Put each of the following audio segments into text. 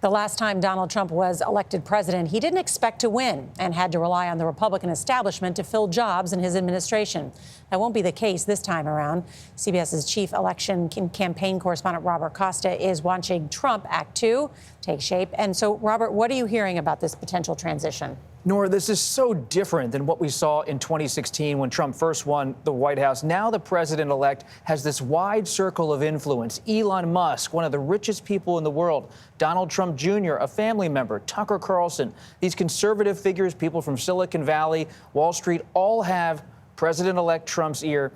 The last time Donald Trump was elected president, he didn't expect to win and had to rely on the Republican establishment to fill jobs in his administration. That won't be the case this time around. CBS's chief election campaign correspondent Robert Costa is watching Trump Act 2 take shape. And so, Robert, what are you hearing about this potential transition? Norah, this is so different than what we saw in 2016 when Trump first won the White House. Now the president-elect has this wide circle of influence. Elon Musk, one of the richest people in the world. Donald Trump Jr., a family member. Tucker Carlson. These conservative figures, people from Silicon Valley, Wall Street, all have President-elect Trump's ear,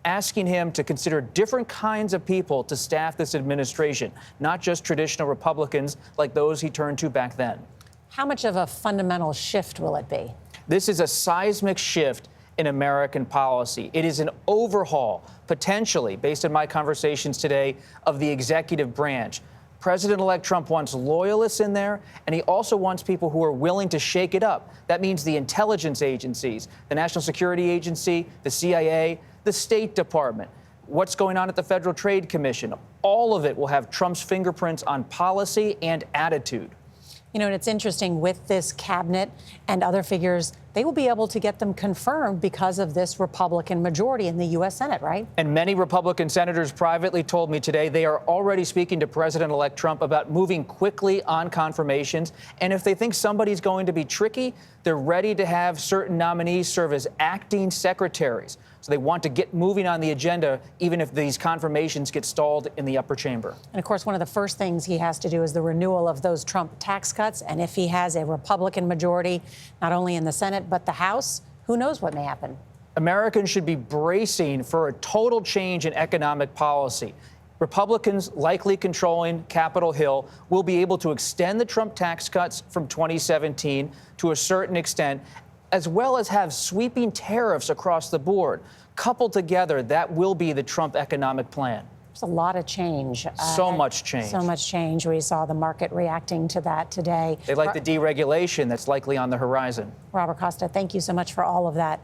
asking him to consider different kinds of people to staff this administration, not just traditional Republicans like those he turned to back then. How much of a fundamental shift will it be? This is a seismic shift in American policy. It is an overhaul, potentially, based on my conversations today, of the executive branch. President-elect Trump wants loyalists in there, and he also wants people who are willing to shake it up. That means the intelligence agencies, the National Security Agency, the CIA, the State Department. What's going on at the Federal Trade Commission? All of it will have Trump's fingerprints on policy and attitude. You know, and it's interesting with this cabinet and other figures, they will be able to get them confirmed because of this Republican majority in the U.S. Senate, right? And many Republican senators privately told me today they are already speaking to President-elect Trump about moving quickly on confirmations. And if they think somebody's going to be tricky, they're ready to have certain nominees serve as acting secretaries. So they want to get moving on the agenda, even if these confirmations get stalled in the upper chamber. And of course, one of the first things he has to do is the renewal of those Trump tax cuts. And if he has a Republican majority, not only in the Senate, but the House, who knows what may happen? Americans should be bracing for a total change in economic policy. Republicans, likely controlling Capitol Hill, will be able to extend the Trump tax cuts from 2017 to a certain extent, as well as have sweeping tariffs across the board. Coupled together, that will be the Trump economic plan. There's a lot of change. So much change. So much change. We saw the market reacting to that today. They like the deregulation that's likely on the horizon. Robert Costa, thank you so much for all of that.